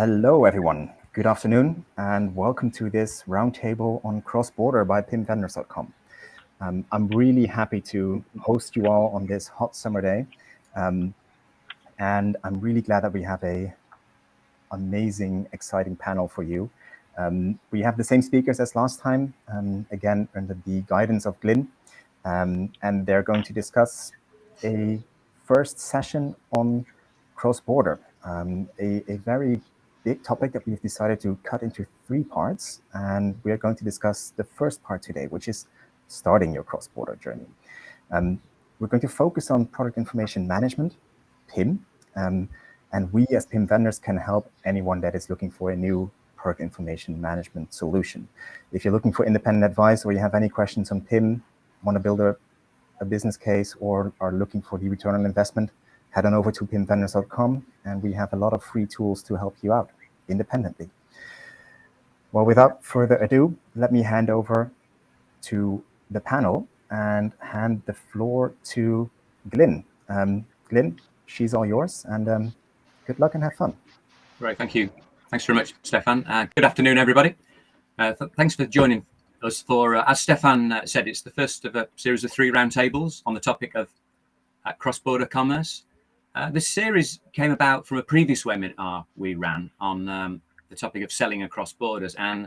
Hello, everyone. Good afternoon, and welcome to this roundtable on Crossborder by PIMVendors.com. I'm really happy to host you all on this hot summer day, and I'm really glad that we have a amazing, exciting panel for you. We have the same speakers as last time, again under the guidance of Glyn, and they're going to discuss a first session on cross-border, a very big topic that we've decided to cut into 3 parts, and we're going to discuss the first part today, which is starting your cross-border journey. We're going to focus on product information management, PIM, and we as PIM vendors can help anyone that is looking for a new product information management solution. If you're looking for independent advice or you have any questions on PIM, want to build a business case, or are looking for the return on investment, head on over to PIMVendors.com, and we have a lot of free tools to help you out independently. Well, without further ado, let me hand over to the panel and hand the floor to Glyn. Glyn, she's all yours, and good luck and have fun. Right, thank you. Thanks very much, Stefan. Good afternoon, everybody. Thanks for joining us for, as Stefan said, it's the first of a series of 3 roundtables on the topic of cross-border commerce. This series came about from a previous webinar we ran on the topic of selling across borders, and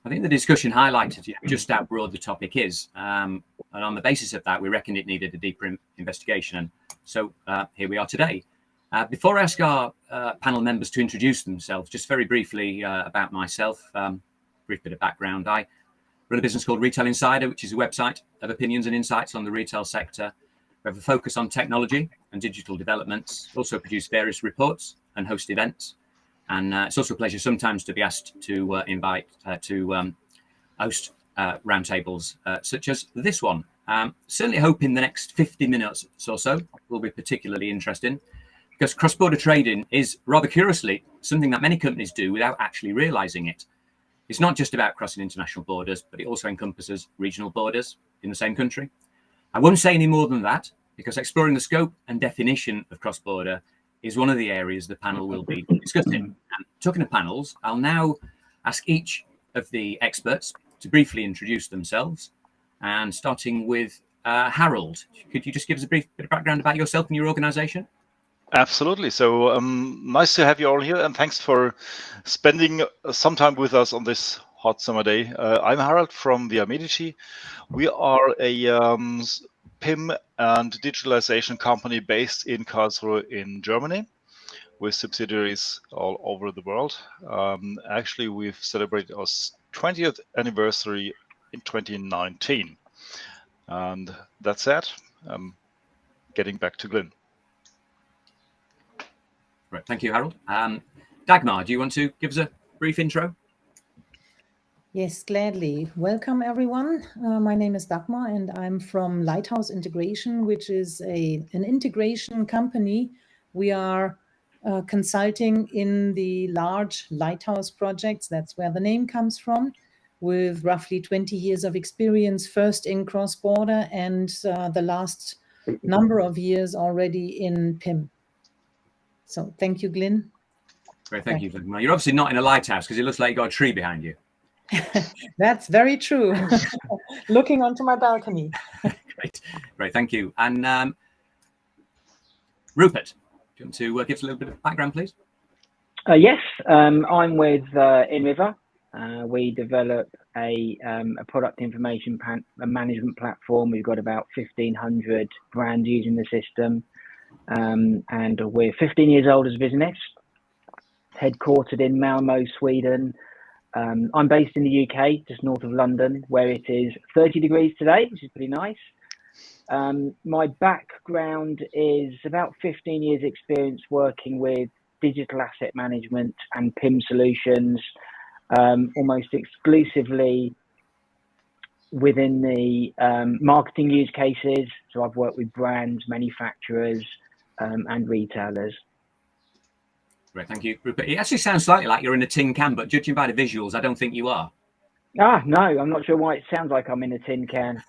I think the discussion highlighted just how broad the topic is, and on the basis of that we reckoned it needed a deeper investigation, and so here we are today. Before I ask our panel members to introduce themselves, just very briefly about myself, brief bit of background. I run a business called Retail Insider, which is a website of opinions and insights on the retail sector. We have a focus on technology and digital developments, also produce various reports and host events. And it's also a pleasure sometimes to be asked to invite to host roundtables such as this one. Certainly hope in the next 50 minutes or so will be particularly interesting, because cross-border trading is, rather curiously, something that many companies do without actually realizing it. It's not just about crossing international borders, but it also encompasses regional borders in the same country. I won't say any more than that, because exploring the scope and definition of cross-border is one of the areas the panel will be discussing. And talking of panels, I'll now ask each of the experts to briefly introduce themselves, and starting with Harold. Could you just give us a brief bit of background about yourself and your organization? Absolutely. So nice to have you all here, and thanks for spending some time with us on this hot summer day. I'm Harold from Via Medici. We are a PIM and digitalization company based in Karlsruhe in Germany, with subsidiaries all over the world. Actually, we've celebrated our 20th anniversary in 2019. And that's that. Getting back to Glyn. Right, thank you, Harold. Dagmar, do you want to give us a brief intro? Yes, gladly. Welcome, everyone. My name is Dagmar, and I'm from Lighthouse Integration, which is an integration company. We are consulting in the large lighthouse projects. That's where the name comes from, with roughly 20 years of experience, first in cross-border and the last number of years already in PIM. So thank you, Glyn. Great, thank you. You're obviously not in a lighthouse, because it looks like you've got a tree behind you. That's very true. Looking onto my balcony. Great, thank you. And Rupert, do you want to give us a little bit of background, please? Yes, I'm with InRiver. We develop a product information management platform. We've got about 1,500 brands using the system. And we're 15 years old as a business, headquartered in Malmo, Sweden. I'm based in the UK, just north of London, where it is 30 degrees today, which is pretty nice. My background is about 15 years experience working with digital asset management and PIM solutions, almost exclusively within the marketing use cases. So I've worked with brands, manufacturers, and retailers. Great, thank you, Rupert. It actually sounds slightly like you're in a tin can, but judging by the visuals, I don't think you are. Ah, no, I'm not sure why it sounds like I'm in a tin can.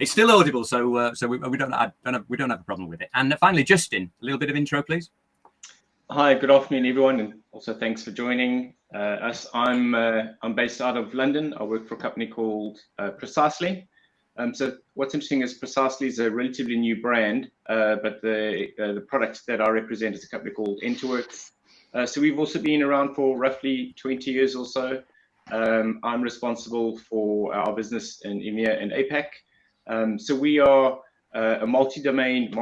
It's still audible, so we don't have a problem with it. And finally, Justin, a little bit of intro, please. Hi, good afternoon, everyone, and Also, thanks for joining us. I'm based out of London. I work for a company called Precisely. So what's interesting is Precisely is a relatively new brand, but the product that I represent is a company called Interworks. So we've also been around for roughly 20 years or so. I'm responsible for our business in EMEA and APAC. So we are a multi-domain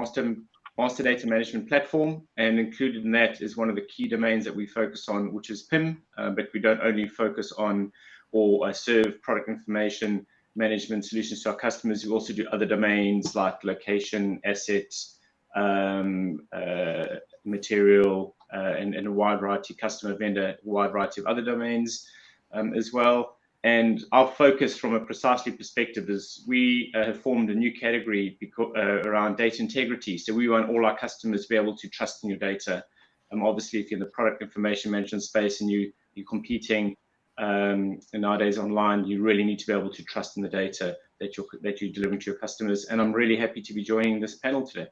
master data management platform, and included in that is one of the key domains that we focus on, which is PIM, but we don't only focus on or serve product information management solutions to our customers. We also do other domains like location, assets, material, and a wide variety, customer, vendor, wide variety of other domains as well. And our focus from a Precisely perspective is we have formed a new category around data integrity. So we want all our customers to be able to trust in your data. Obviously, if you're in the product information management space and you're competing nowadays online, you really need to be able to trust in the data that you're delivering to your customers. And I'm really happy to be joining this panel today.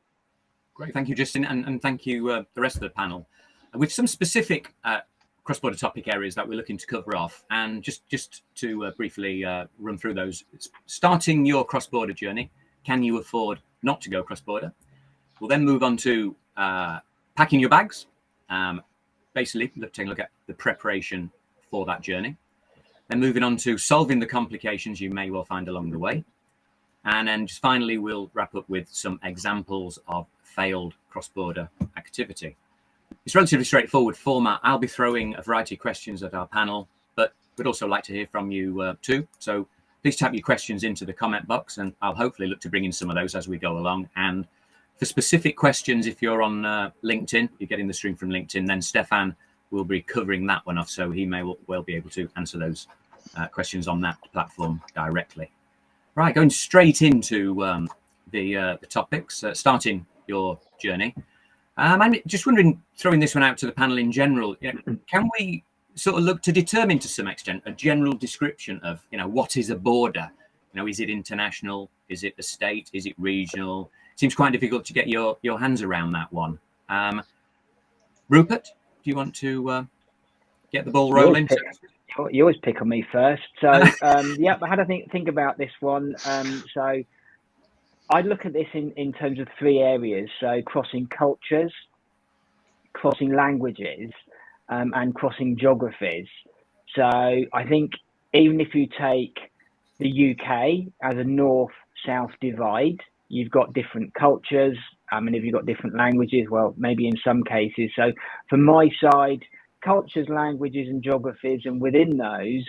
Great, thank you, Justin, and thank you the rest of the panel. With some specific cross-border topic areas that we're looking to cover off, and just to briefly run through those. Starting your cross-border journey, can you afford not to go cross-border? We'll then move on to packing your bags, basically taking a look at the preparation for that journey. Then moving on to solving the complications you may well find along the way. And then just finally, we'll wrap up with some examples of failed cross-border activity. It's relatively straightforward format. I'll be throwing a variety of questions at our panel, but we'd also like to hear from you too. So please type your questions into the comment box, and I'll hopefully look to bring in some of those as we go along. And for specific questions, if you're on LinkedIn, you're getting the stream from LinkedIn, then Stefan will be covering that one off, so he may well be able to answer those questions on that platform directly. Right, going straight into the topics, starting your journey. I'm just wondering, throwing this one out to the panel in general, can we sort of look to determine to some extent a general description of, what is a border? Is it international? Is it a state? Is it regional? It seems quite difficult to get your hands around that one. Rupert, do you want to get the ball rolling? You always pick on me first. So, yeah, I had to think about this one. So I look at this in terms of three areas. So crossing cultures, crossing languages, and crossing geographies. So I think even if you take the UK as a north-south divide, you've got different cultures. And if you've got different languages, well, maybe in some cases. So from my side, cultures, languages, and geographies, and within those,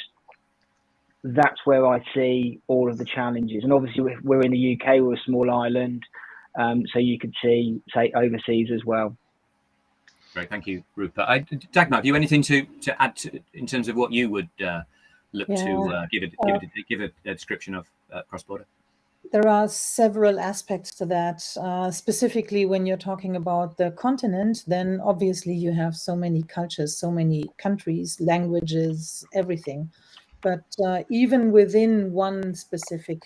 that's where I see all of the challenges. And obviously, we're in the UK, we're a small island, so you could say overseas as well. Great, thank you, Rupert. Dagmar, do you have anything to add in terms of what you would look to give a description of cross-border? There are several aspects to that. Specifically, when you're talking about the continent, then obviously you have so many cultures, so many countries, languages, everything. But even within one specific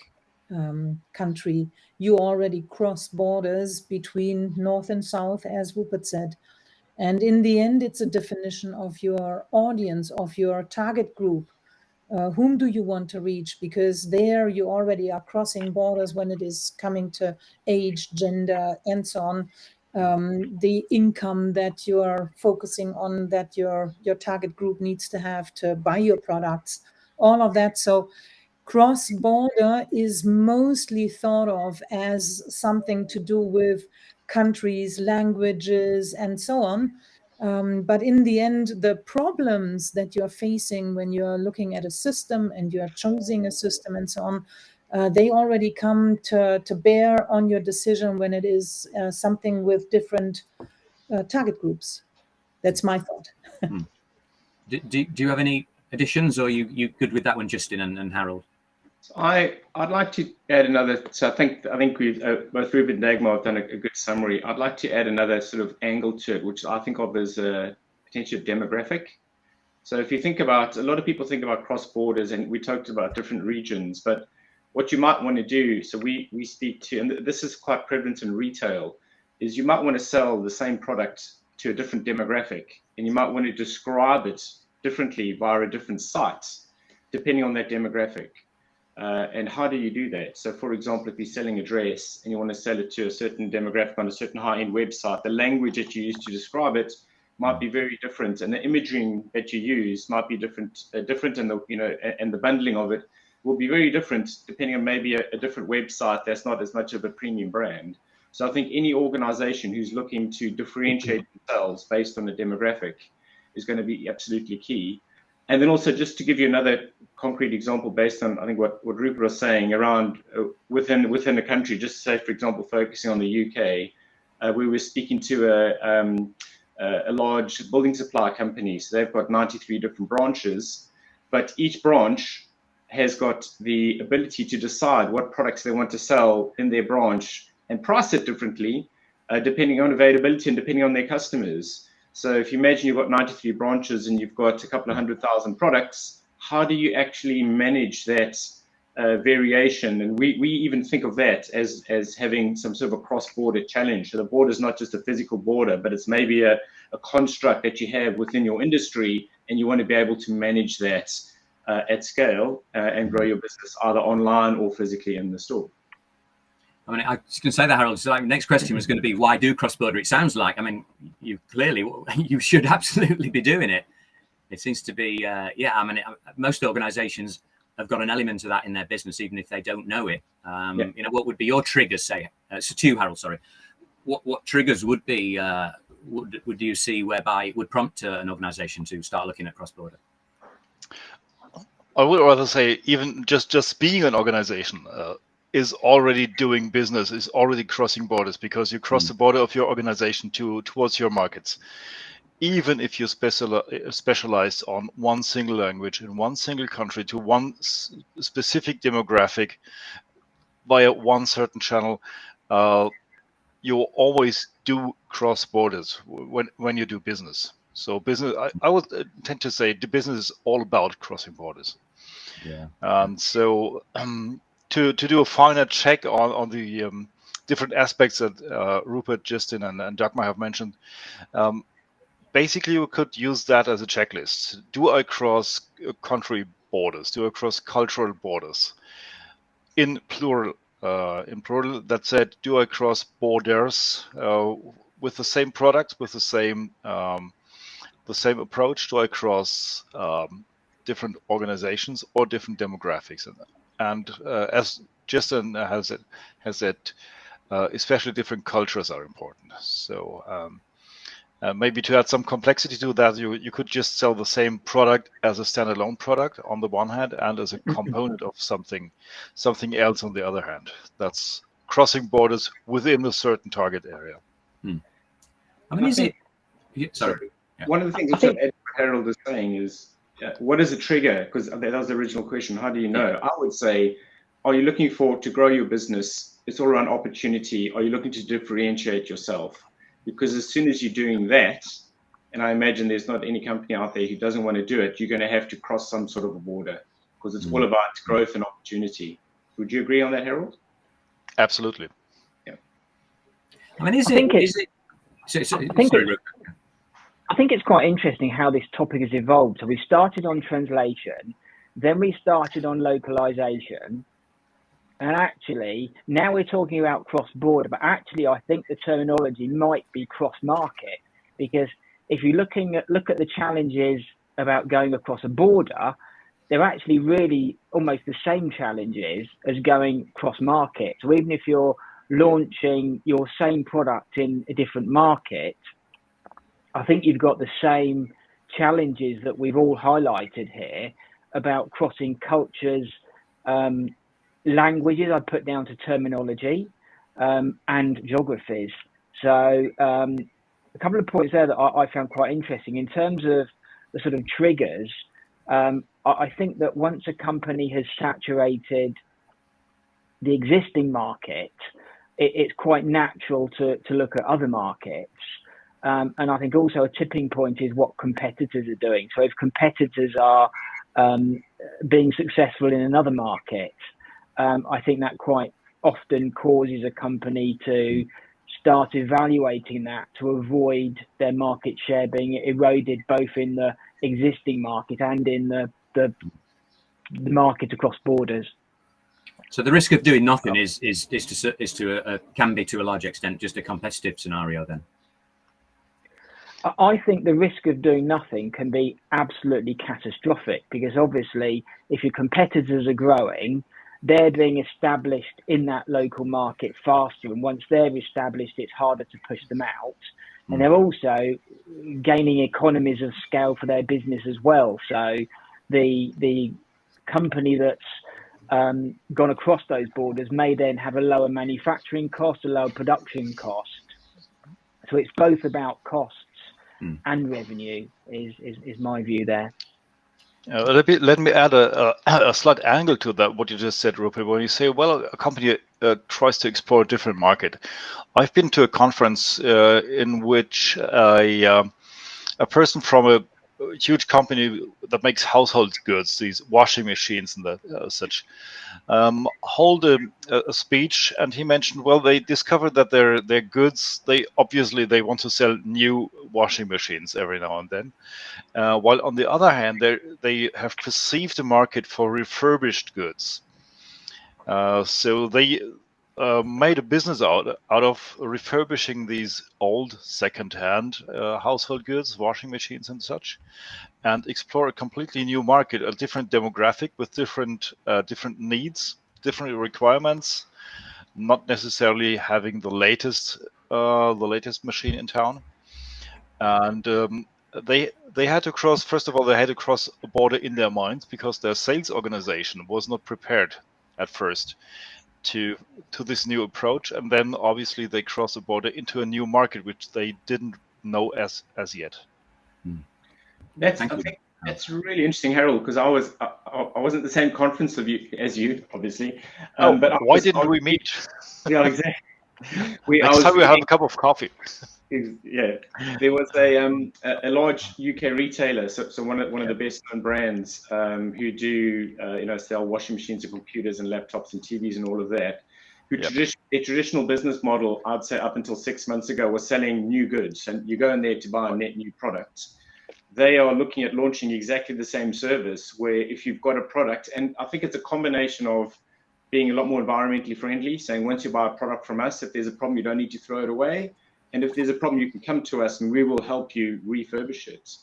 country, you already cross borders between north and south, as Rupert said. And in the end, it's a definition of your audience, of your target group. Whom do you want to reach? Because there you already are crossing borders when it is coming to age, gender, and so on. The income that you are focusing on, that your target group needs to have to buy your products, all of that. So cross-border is mostly thought of as something to do with countries, languages, and so on. But in the end, the problems that you're facing when you're looking at a system and you're choosing a system and so on, they already come to bear on your decision when it is something with different target groups. That's my thought. Do you have any additions, or you good with that one, Justin and Harold? I'd like to add another. So I think we've both Rupert and Dagmar have done a good summary. I'd like to add another sort of angle to it, which I think of as a potential demographic. So if you think about, a lot of people think about cross borders, and we talked about different regions, but what you might want to do, so we speak to, and this is quite prevalent in retail, is you might want to sell the same product to a different demographic and you might want to describe it differently via a different site, depending on that demographic. And how do you do that? So, for example, if you're selling a dress and you want to sell it to a certain demographic on a certain high-end website, the language that you use to describe it might be very different, and the imaging that you use might be different, and the bundling of it will be very different depending on maybe a different website that's not as much of a premium brand. So I think any organization who's looking to differentiate themselves based on the demographic is going to be absolutely key. And then also, just to give you another concrete example based on, I think, what Rupert was saying around within the country, just to say, for example, focusing on the UK, we were speaking to a large building supply company. So they've got 93 different branches, but each branch has got the ability to decide what products they want to sell in their branch and price it differently, depending on availability and depending on their customers. So if you imagine you've got 93 branches and you've got a couple of 100,000 products, how do you actually manage that variation? And we even think of that as having some sort of a cross-border challenge. So the border is not just a physical border, but it's maybe a construct that you have within your industry, and you want to be able to manage that at scale and grow your business either online or physically in the store. I mean, I was going to say that, Harold. So, next question was going to be, why do cross-border? It sounds like, I mean, you should absolutely be doing it. It seems to be, I mean, most organizations have got an element of that in their business, even if they don't know it. What would be your triggers, say? So to you, Harold, sorry. What triggers would be, would you see whereby it would prompt an organization to start looking at cross-border? I would rather say even just being an organization is already doing business, is already crossing borders, because you cross the border of your organization towards your markets. Even if you specialize on one single language in one single country to one specific demographic via one certain channel, you always do cross borders when you do business. So business, I would tend to say the business is all about crossing borders. Yeah. So to do a finer check on the different aspects that Rupert, Justin, and Dagmar have mentioned, basically you could use that as a checklist. Do I cross country borders? Do I cross cultural borders? In plural, that said, do I cross borders with the same product, with the same approach? Do I cross different organizations or different demographics? And as Justin has said, especially different cultures are important. So maybe to add some complexity to that, you could just sell the same product as a standalone product on the one hand, and as a component of something else on the other hand. That's crossing borders within a certain target area. I mean, is it? Sorry. One of the things that Harold is saying is, what is a trigger? Because that was the original question. How do you know? I would say, are you looking to grow your business? It's all around opportunity. Are you looking to differentiate yourself? Because as soon as you're doing that, and I imagine there's not any company out there who doesn't want to do it, you're going to have to cross some sort of a border, because it's all about growth and opportunity. Would you agree on that, Harold? Absolutely. Yeah. I mean, I think it's quite interesting how this topic has evolved. So we started on translation, then we started on localization, and actually now we're talking about cross-border. But actually, I think the terminology might be cross-market, because if you look at the challenges about going across a border, they're actually really almost the same challenges as going cross-market. So even if you're launching your same product in a different market, I think you've got the same challenges that we've all highlighted here about crossing cultures, languages, I put down to terminology, and geographies. So a couple of points there that I found quite interesting. In terms of the sort of triggers, I think that once a company has saturated the existing market, it's quite natural to look at other markets. And I think also a tipping point is what competitors are doing. So if competitors are being successful in another market, I think that quite often causes a company to start evaluating that to avoid their market share being eroded both in the existing market and in the market across borders. So the risk of doing nothing can be to a large extent just a competitive scenario then. I think the risk of doing nothing can be absolutely catastrophic, because obviously if your competitors are growing, they're being established in that local market faster, and once they're established, it's harder to push them out. And they're also gaining economies of scale for their business as well. So the company that's gone across those borders may then have a lower manufacturing cost, a lower production cost. So it's both about costs and revenue is my view there. Let me add a slight angle to that, what you just said, Rupert. When you say, well, a company tries to explore a different market. I've been to a conference in which a person from a huge company that makes household goods, these washing machines and such, hold a speech, and he mentioned, well, they discovered that their goods, they want to sell new washing machines every now and then, while on the other hand they have perceived a market for refurbished goods. So they made a business out of refurbishing these old second-hand household goods, washing machines and such, and explore a completely new market, a different demographic with different needs, different requirements, not necessarily having the latest machine in town. And they had to cross, first of all, they had to cross a border in their minds, because their sales organization was not prepared at first to this new approach, and then obviously they cross a border into a new market which they didn't know as yet. I think that's really interesting, Harold, because I wasn't at the same conference as you, obviously. But why didn't we meet? Yeah, exactly. Next time we have a cup of coffee. Yeah, there was a large UK retailer, so one of the best known brands, who do sell washing machines and computers and laptops and TVs and all of that. Their traditional business model, I'd say up until 6 months ago, was selling new goods, and you go in there to buy a net new product. They are looking at launching exactly the same service, where if you've got a product, and I think it's a combination of being a lot more environmentally friendly, saying once you buy a product from us, if there's a problem, you don't need to throw it away. And if there's a problem, you can come to us and we will help you refurbish it.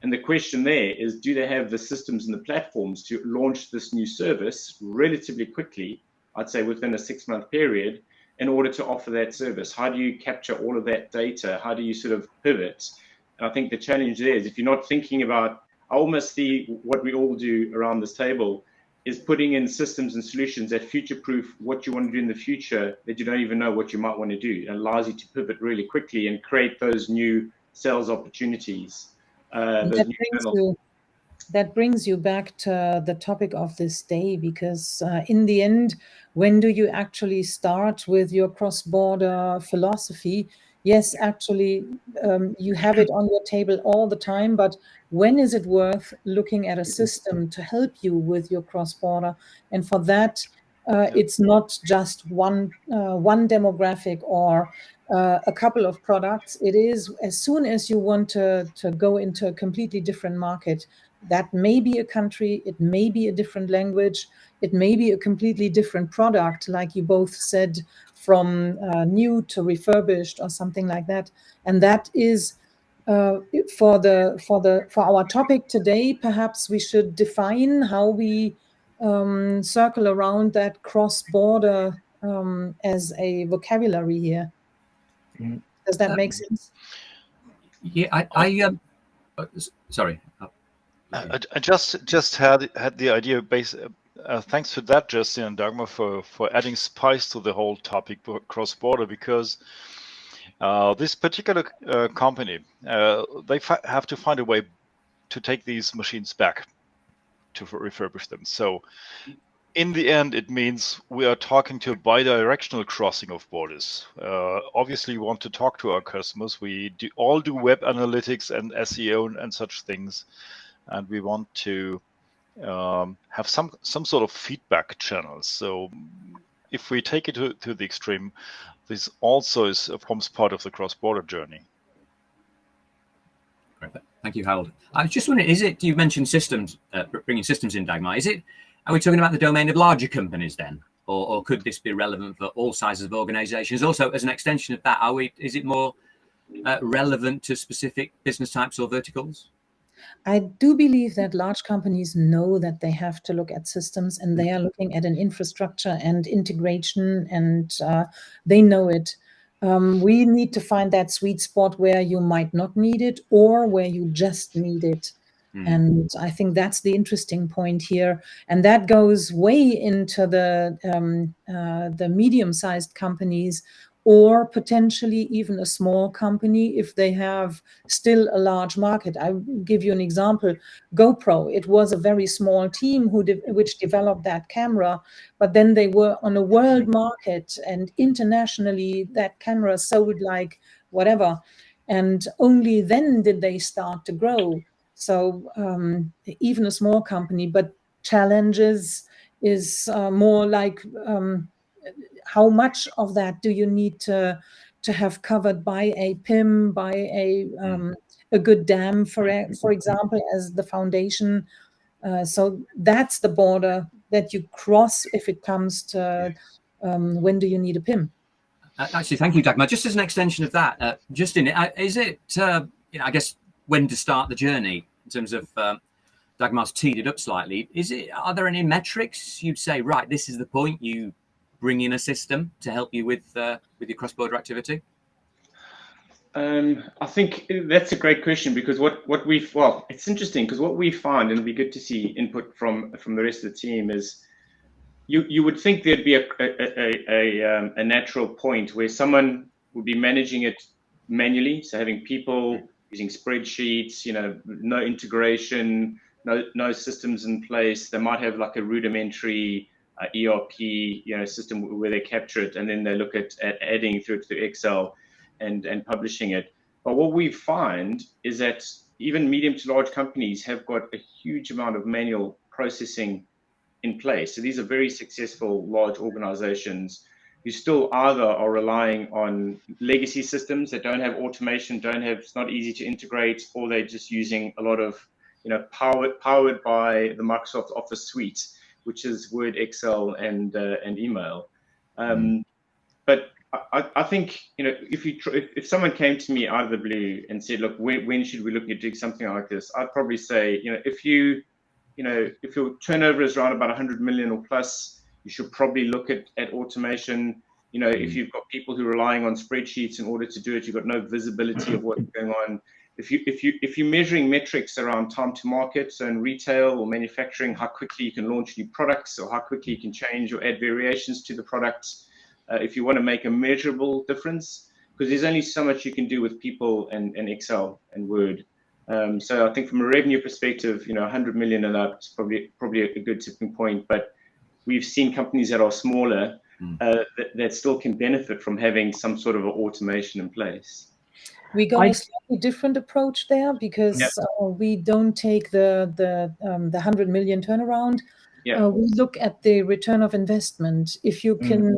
And the question there is, do they have the systems and the platforms to launch this new service relatively quickly, I'd say within a 6-month period, in order to offer that service? How do you capture all of that data? How do you sort of pivot? And I think the challenge there is, if you're not thinking about, I almost see what we all do around this table is putting in systems and solutions that future-proof what you want to do in the future, that you don't even know what you might want to do. It allows you to pivot really quickly and create those new sales opportunities. That brings you back to the topic of this day, because in the end, when do you actually start with your cross-border philosophy? Yes, actually, you have it on your table all the time, but when is it worth looking at a system to help you with your cross-border? And for that, it's not just one demographic or a couple of products. It is, as soon as you want to go into a completely different market, that may be a country, it may be a different language, it may be a completely different product, like you both said, from new to refurbished or something like that. And that is for our topic today. Perhaps we should define how we circle around that cross-border as a vocabulary here. Does that make sense? Yeah, sorry. I just had the idea based. Thanks for that, Justin and Dagmar, for adding spice to the whole topic cross-border, because this particular company, they have to find a way to take these machines back to refurbish them. So in the end, it means we are talking to a bi-directional crossing of borders. Obviously, we want to talk to our customers. We all do web analytics and SEO and such things, and we want to have some sort of feedback channels. So if we take it to the extreme, this also forms part of the cross-border journey. Great. Thank you, Harold. I was just wondering, you mentioned systems, bringing systems in, Dagmar. Are we talking about the domain of larger companies then? Or could this be relevant for all sizes of organizations? Also, as an extension of that, is it more relevant to specific business types or verticals? I do believe that large companies know that they have to look at systems, and they are looking at an infrastructure and integration, and they know it. We need to find that sweet spot where you might not need it or where you just need it. And I think that's the interesting point here. And that goes way into the medium-sized companies, or potentially even a small company if they have still a large market. I'll give you an example. GoPro, it was a very small team which developed that camera, but then they were on a world market, and internationally that camera sold like whatever. And only then did they start to grow. So even a small company, but challenges is more like how much of that do you need to have covered by a PIM, by a good dam, for example, as the foundation. So that's the border that you cross if it comes to when do you need a PIM. Actually, thank you, Dagmar. Just as an extension of that, Justin, is it, I guess, when to start the journey in terms of Dagmar's teed it up slightly? Are there any metrics you'd say, right, this is the point you bring in a system to help you with your cross-border activity? I think that's a great question, because it's interesting, because what we find, and it'd be good to see input from the rest of the team, is you would think there'd be a natural point where someone would be managing it manually, so having people using spreadsheets, no integration, no systems in place. They might have like a rudimentary ERP system where they capture it, and then they look at adding through to Excel and publishing it. But what we find is that even medium to large companies have got a huge amount of manual processing in place. So these are very successful large organizations who still either are relying on legacy systems that don't have automation, it's not easy to integrate, or they're just using a lot of, powered by the Microsoft Office suite, which is Word, Excel, and email. But I think, if someone came to me out of the blue and said, look, when should we look at doing something like this? I'd probably say, if your turnover is around about 100 million or plus, you should probably look at automation. If you've got people who are relying on spreadsheets in order to do it, you've got no visibility of what's going on. If you're measuring metrics around time to market, so in retail or manufacturing, how quickly you can launch new products, or how quickly you can change or add variations to the products, if you want to make a measurable difference, because there's only so much you can do with people and Excel and Word. So I think from a revenue perspective, 100 million and up is probably a good tipping point. But we've seen companies that are smaller that still can benefit from having some sort of automation in place. We got a slightly different approach there, because we don't take the 100 million turnaround. We look at the return of investment. If you can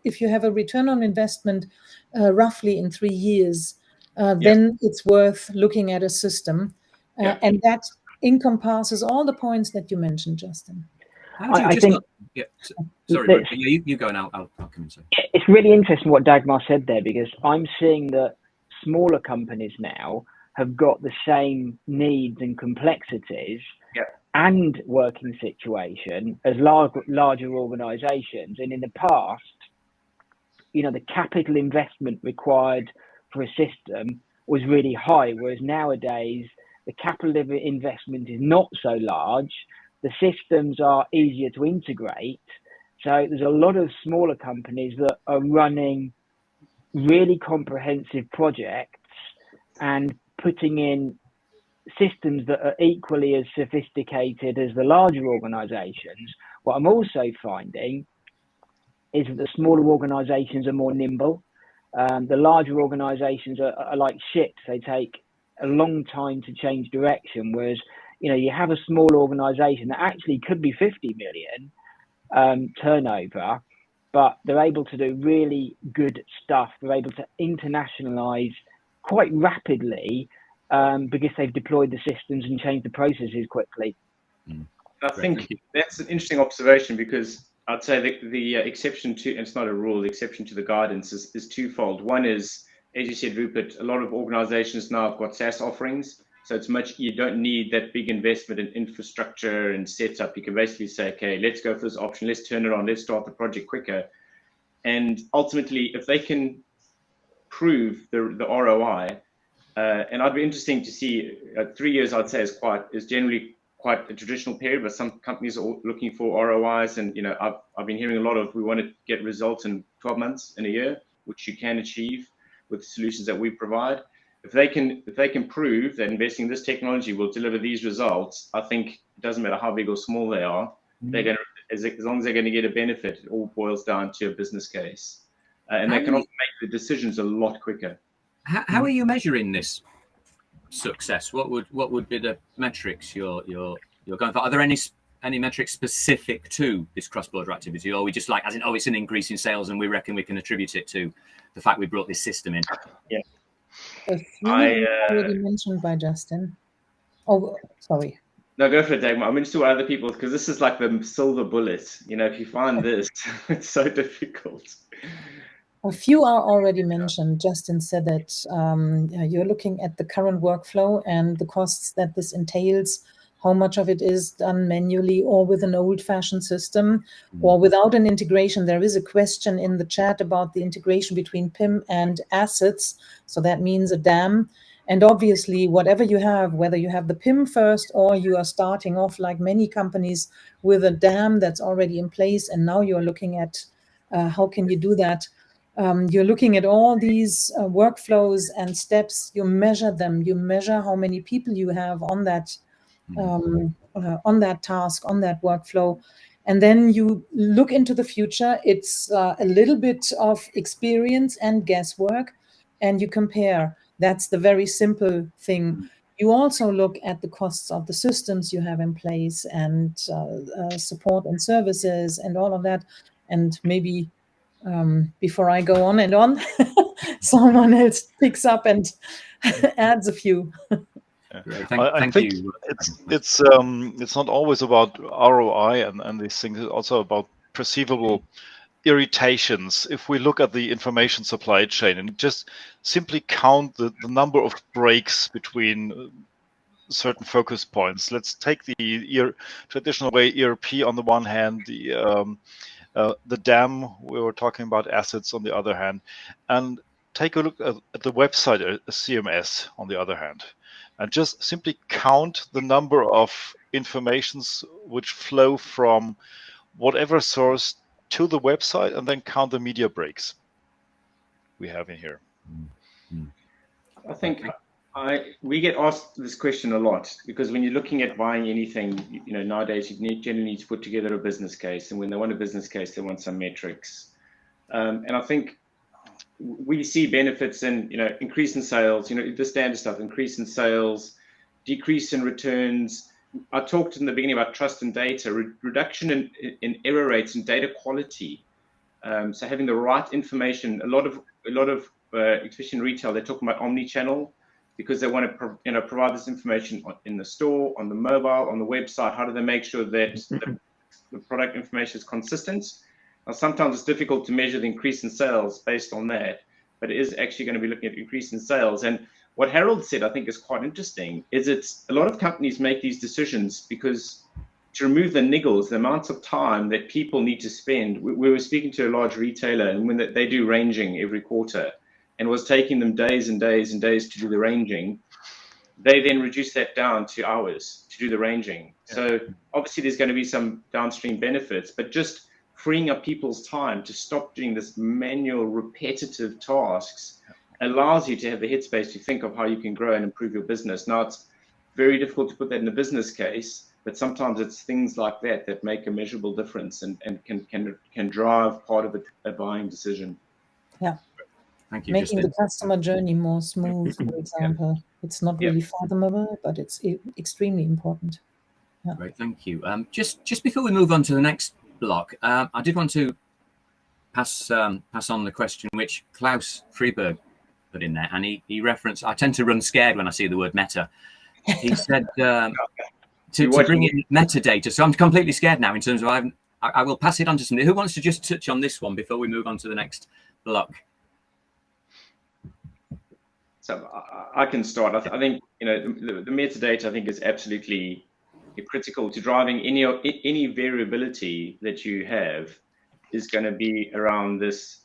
if you have a return on investment roughly in 3 years, then it's worth looking at a system, and that encompasses all the points that you mentioned, Justin. I think. Sorry, you go and I'll come and say. It's really interesting what Dagmar said there, because I'm seeing that smaller companies now have got the same needs and complexities and working situation as larger organizations. And in the past, the capital investment required for a system was really high, whereas nowadays the capital investment is not so large. The systems are easier to integrate. So there's a lot of smaller companies that are running really comprehensive projects and putting in systems that are equally as sophisticated as the larger organizations. What I'm also finding is that the smaller organizations are more nimble. The larger organizations are like ships. They take a long time to change direction, whereas you have a small organization that actually could be 50 million turnover, but they're able to do really good stuff. They're able to internationalize quite rapidly because they've deployed the systems and changed the processes quickly. I think that's an interesting observation, because I'd say the exception to, and it's not a rule, the exception to the guidance is twofold. One is, as you said, Rupert, a lot of organizations now have got SaaS offerings. So it's you don't need that big investment in infrastructure and setup. You can basically say, okay, let's go for this option. Let's turn it on. Let's start the project quicker. And ultimately, if they can prove the ROI, and I'd be interesting to see 3 years, I'd say is generally quite a traditional period, but some companies are looking for ROIs. And, I've been hearing a lot of, we want to get results in 12 months, in a year, which you can achieve with the solutions that we provide. If they can prove that investing in this technology will deliver these results, I think it doesn't matter how big or small they are, they're going to, as long as they're going to get a benefit, it all boils down to a business case. And they can also make the decisions a lot quicker. How are you measuring this success? What would be the metrics you're going for? Are there any metrics specific to this cross-border activity, or are we just like, as in, it's an increase in sales and we reckon we can attribute it to the fact we brought this system in? Yeah. A few already mentioned by Justin. Oh, sorry. No, go for it, Dagmar. I'm interested what other people, because this is like the silver bullet. If you find this, it's so difficult. A few are already mentioned. Justin said that you're looking at the current workflow and the costs that this entails, how much of it is done manually or with an old-fashioned system or without an integration. There is a question in the chat about the integration between PIM and assets. So that means a DAM. And obviously, whatever you have, whether you have the PIM first or you are starting off like many companies with a DAM that's already in place, and now you're looking at how can you do that? You're looking at all these workflows and steps. You measure them. You measure how many people you have on that task, on that workflow, and then you look into the future. It's a little bit of experience and guesswork, and you compare. That's the very simple thing. You also look at the costs of the systems you have in place and support and services and all of that, and maybe. Before I go on and on, someone else picks up and adds a few. I think you. It's not always about ROI and these things. It's also about perceivable irritations. If we look at the information supply chain and just simply count the number of breaks between certain focus points. Let's take the traditional way ERP on the one hand, the DAM, we were talking about assets on the other hand, and take a look at the website, a CMS on the other hand, and just simply count the number of informations which flow from whatever source to the website, and then count the media breaks we have in here. I think we get asked this question a lot, because when you're looking at buying anything, nowadays you generally need to put together a business case, and when they want a business case, they want some metrics. And I think we see benefits in, increase in sales, the standard stuff, increase in sales, decrease in returns. I talked in the beginning about trust and data, reduction in error rates and data quality. So having the right information, a lot of especially in retail, they're talking about omni-channel, because they want to provide this information in the store, on the mobile, on the website. How do they make sure that the product information is consistent? Now, sometimes it's difficult to measure the increase in sales based on that, but it is actually going to be looking at increase in sales. And what Harold said, I think, is quite interesting, is it's a lot of companies make these decisions because to remove the niggles, the amounts of time that people need to spend. We were speaking to a large retailer, and when they do ranging every quarter, and it was taking them days and days and days to do the ranging, they then reduced that down to hours to do the ranging. Yeah. So obviously there's going to be some downstream benefits, but just freeing up people's time to stop doing this manual, repetitive tasks allows you to have the headspace to think of how you can grow and improve your business. Now, it's very difficult to put that in a business case, but sometimes it's things like that make a measurable difference and can drive part of a buying decision. Yeah. Thank you. Making the customer journey more smooth, for example. Yeah. It's not really fathomable, but it's extremely important. Yeah. Great, thank you. Just before we move on to the next block, I did want to pass on the question which Klaus Freeberg put in there, and he referenced. I tend to run scared when I see the word meta. He said to bring in metadata. So I'm completely scared now in terms of I will pass it on to somebody. Who wants to just touch on this one before we move on to the next block? So I can start. I think the metadata I think is absolutely critical to driving any variability that you have is going to be around this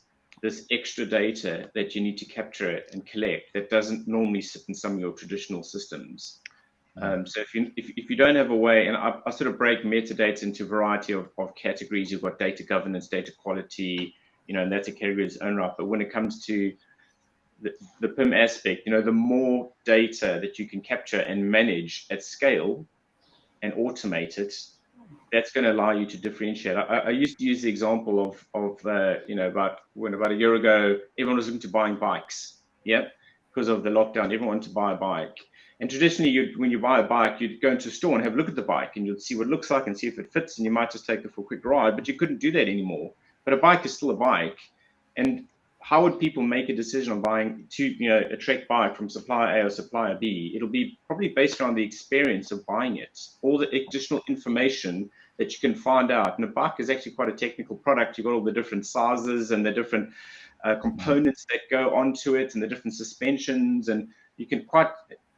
extra data that you need to capture and collect that doesn't normally sit in some of your traditional systems. So if you don't have a way, and I sort of break metadata into a variety of categories. You've got data governance, data quality, and that's a category of its own right. But when it comes to the PIM aspect, the more data that you can capture and manage at scale and automate it, that's going to allow you to differentiate. I used to use the example of about a year ago, everyone was looking to buying bikes, because of the lockdown, everyone wanted to buy a bike. And traditionally, when you buy a bike, you'd go into a store and have a look at the bike, and you'd see what it looks like and see if it fits, and you might just take it for a quick ride. But you couldn't do that anymore. But a bike is still a bike, and how would people make a decision on buying a Trek bike from supplier A or supplier B? It'll be probably based on the experience of buying it, all the additional information that you can find out. And a bike is actually quite a technical product. You've got all the different sizes and the different components that go onto it, and the different suspensions. And you can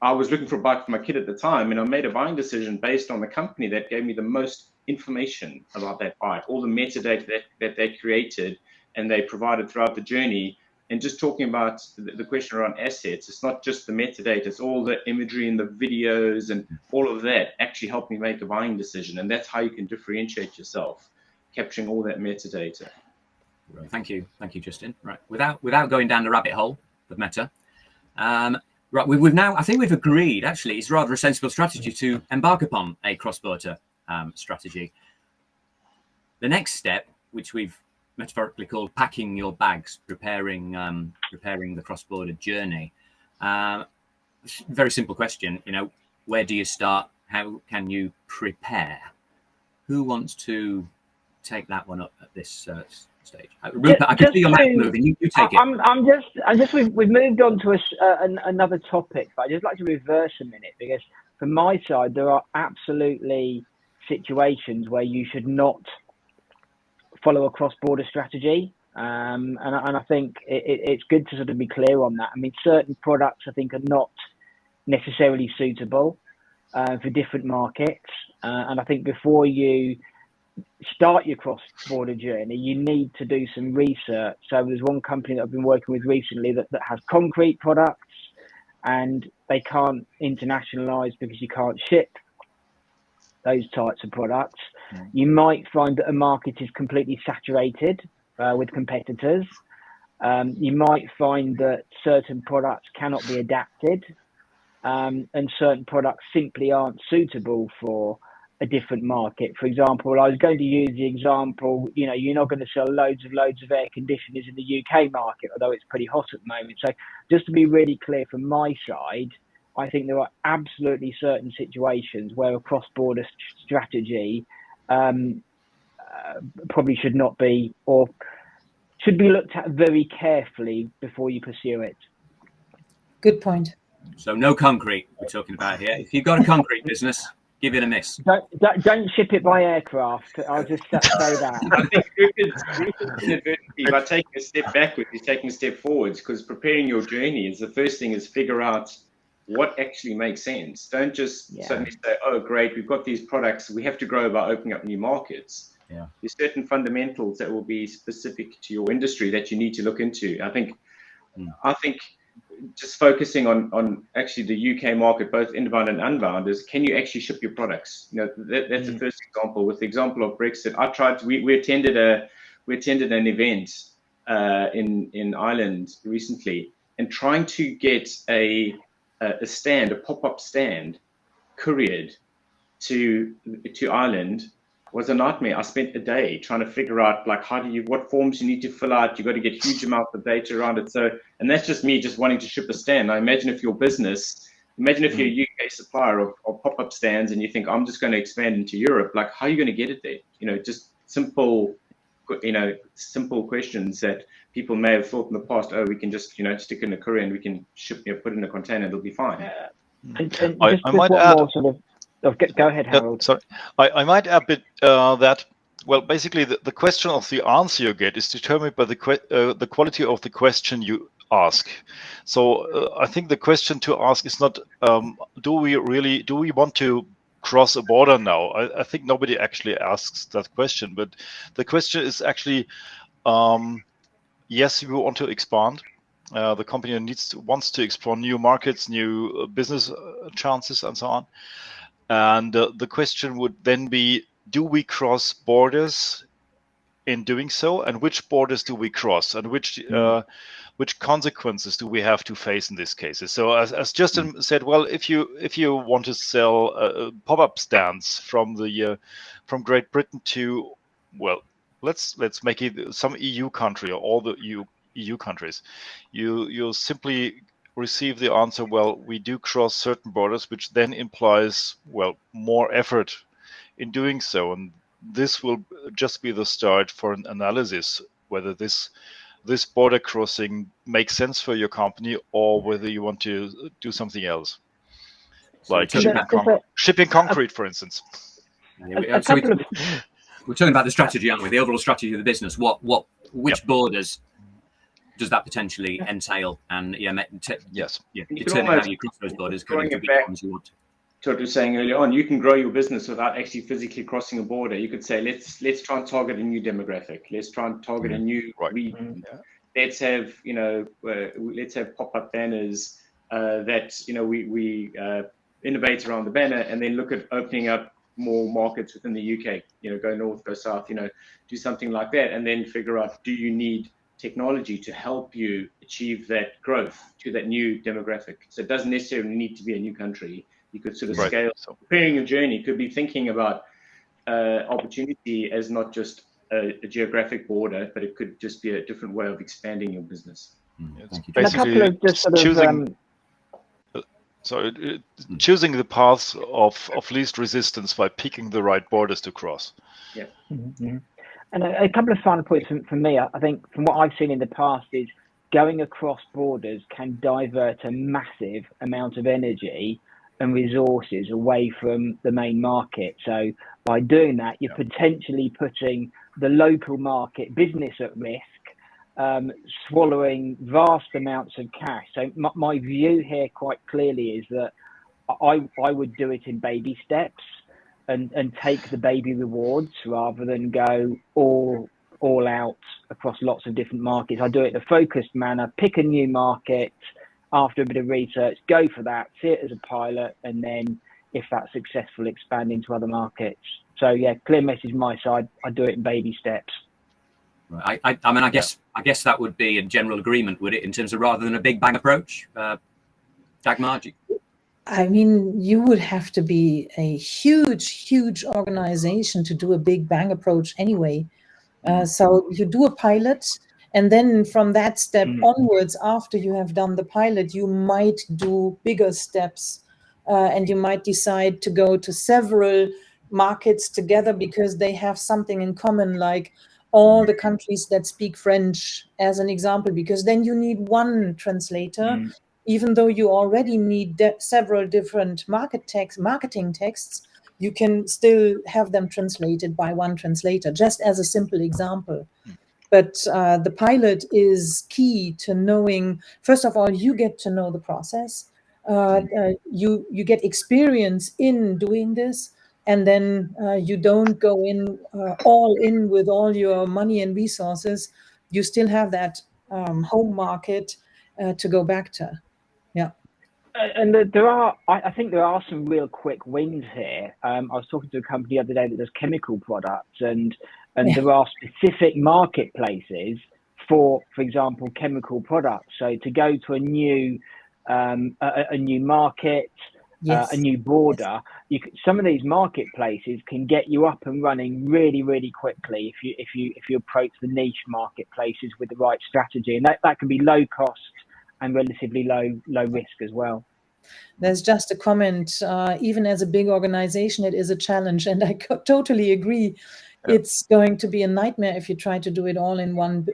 I was looking for a bike for my kid at the time, and I made a buying decision based on the company that gave me the most information about that bike, all the metadata that they created and they provided throughout the journey. And just talking about the question around assets, it's not just the metadata, it's all the imagery and the videos and all of that actually helped me make a buying decision. And that's how you can differentiate yourself, capturing all that metadata. Thank you, Justin. Right, without going down the rabbit hole of meta, right, we've now, I think we've agreed, actually, it's rather a sensible strategy to embark upon a cross-border strategy. The next step, which we've metaphorically called packing your bags, preparing the cross-border journey. Very simple question, where do you start? How can you prepare? Who wants to take that one up at this stage? Rupert, I can see your mouth moving. You take it. We've moved on to another topic, but I'd just like to reverse a minute, because from my side, there are absolutely situations where you should not follow a cross-border strategy. And I think it's good to sort of be clear on that. I mean, certain products I think are not necessarily suitable for different markets. And I think before you start your cross-border journey, you need to do some research. So there's one company that I've been working with recently that has concrete products, and they can't internationalize because you can't ship those types of products. You might find that a market is completely saturated with competitors. You might find that certain products cannot be adapted, and certain products simply aren't suitable for a different market. For example, I was going to use the example, you're not going to sell loads of air conditioners in the UK market, although it's pretty hot at the moment. So just to be really clear from my side, I think there are absolutely certain situations where a cross-border strategy probably should not be, or should be looked at very carefully before you pursue it. Good point. So no concrete we're talking about here. If you've got a concrete business, give it a miss. Don't ship it by aircraft. I'll just say that. I think Rupert's inadvertently, by taking a step backwards, he's taking a step forwards, because preparing your journey is the first thing, is figure out what actually makes sense. Don't just suddenly say, oh, great, we've got these products, we have to grow by opening up new markets. There's certain fundamentals that will be specific to your industry that you need to look into. I think just focusing on actually the UK market, both inbound and unbound, is can you actually ship your products? That's the first example. With the example of Brexit, we attended an event in Ireland recently, and trying to get a pop-up stand couriered to Ireland was a nightmare. I spent a day trying to figure out what forms you need to fill out. You've got to get huge amounts of data around it. So, and that's just me just wanting to ship a stand. I imagine if you're a UK supplier of pop-up stands, and you think, I'm just going to expand into Europe, how are you going to get it there? Just simple simple questions that people may have thought in the past, oh, we can just, stick in a courier and we can ship, put in a container, it'll be fine. And just one more sort of, go ahead, Harold. Sorry, I might add a bit that, well, basically the question of the answer you get is determined by the quality of the question you ask. So I think the question to ask is not, do we want to cross a border now? I think nobody actually asks that question, but the question is actually, yes, we want to expand. The company wants to explore new markets, new business chances, and so on. And the question would then be, do we cross borders in doing so? And which borders do we cross? And which consequences do we have to face in these cases? So as Justin said, well, if you want to sell pop-up stands from Great Britain to, well, let's make it some EU country or all the EU countries, you simply receive the answer, well, we do cross certain borders, which then implies, well, more effort in doing so. And this will just be the start for an analysis whether this border crossing makes sense for your company or whether you want to do something else, like shipping concrete, for instance. We're talking about the strategy, aren't we? The overall strategy of the business. Which borders does that potentially entail? And determine how you cross those borders. Going back to what I was saying earlier on, you can grow your business without actually physically crossing a border. You could say, let's try and target a new demographic. Let's try and target a new region. Let's have pop-up banners that we innovate around the banner, and then look at opening up more markets within the UK. Go north, go south. Do something like that, and then figure out, do you need technology to help you achieve that growth to that new demographic? So it doesn't necessarily need to be a new country. You could sort of scale. So preparing your journey could be thinking about opportunity as not just a geographic border, but it could just be a different way of expanding your business. Basically, choosing the path of least resistance by picking the right borders to cross. Yeah. Mm-hmm. And a couple of final points from me. I think from what I've seen in the past is going across borders can divert a massive amount of energy and resources away from the main market. So by doing that, you're potentially putting the local market business at risk, swallowing vast amounts of cash. So my view here quite clearly is that I would do it in baby steps and take the baby rewards rather than go all out across lots of different markets. I do it in a focused manner, pick a new market after a bit of research, go for that, see it as a pilot, and then if that's successful, expand into other markets. So yeah, clear message my side. I do it in baby steps. Right. I guess that would be a general agreement, would it, in terms of rather than a big bang approach, Dagmar? I mean, you would have to be a huge organization to do a big bang approach anyway. So you do a pilot, and then from that step onwards, after you have done the pilot, you might do bigger steps, and you might decide to go to several markets together because they have something in common, like all the countries that speak French, as an example, because then you need one translator. Even though you already need several different marketing texts, you can still have them translated by one translator, just as a simple example. But the pilot is key to knowing, first of all, you get to know the process. You get experience in doing this, and then you don't go in all in with all your money and resources. You still have that home market to go back to. Yeah. And I think there are some real quick wins here. I was talking to a company the other day that does chemical products, and there are specific marketplaces for example, chemical products. So to go to a new market, a new border, some of these marketplaces can get you up and running really, really quickly if you approach the niche marketplaces with the right strategy, and that can be low cost and relatively low risk as well. There's just a comment, even as a big organization, it is a challenge. And I totally agree. it's going to be a nightmare if you try to do it all in one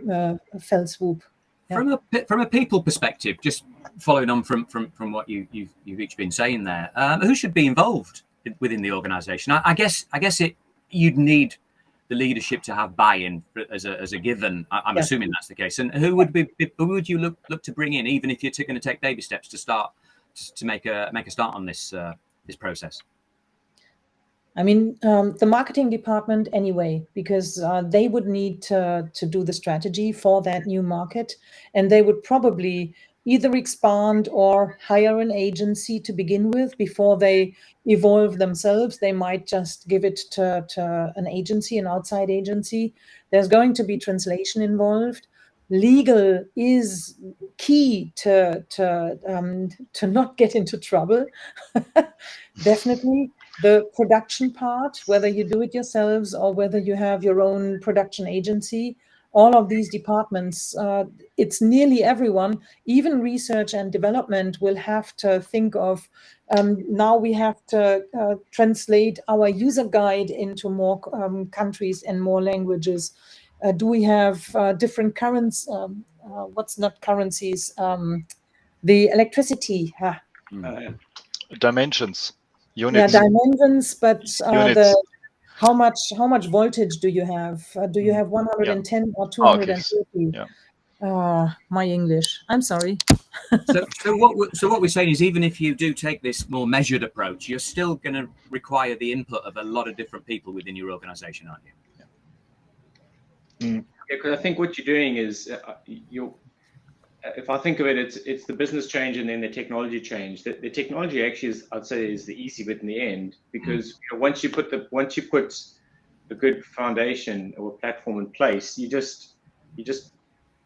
fell swoop. Yeah. From a people perspective, just following on from what you've each been saying there, who should be involved within the organisation? I guess you'd need the leadership to have buy-in as a given. I'm assuming that's the case. And who would you look to bring in, even if you're going to take baby steps to make a start on this process? I mean, the marketing department anyway, because they would need to do the strategy for that new market, and they would probably either expand or hire an agency to begin with before they evolve themselves. They might just give it to an agency, an outside agency. There's going to be translation involved. Legal is key to not get into trouble. Definitely. The production part, whether you do it yourselves or whether you have your own production agency, all of these departments, it's nearly everyone, even research and development will have to think of, now we have to translate our user guide into more countries and more languages. Do we have different currencies? What's not currencies? The electricity. Dimensions. Units. Yeah, dimensions, but how much voltage do you have? Do you have 110 or 230? My English. I'm sorry. So what we're saying is, even if you do take this more measured approach, you're still going to require the input of a lot of different people within your organisation, aren't you? Yeah, because I think what you're doing is if I think of it, it's the business change and then the technology change. The technology actually I'd say is the easy bit in the end, because once you put a good foundation or platform in place, you're just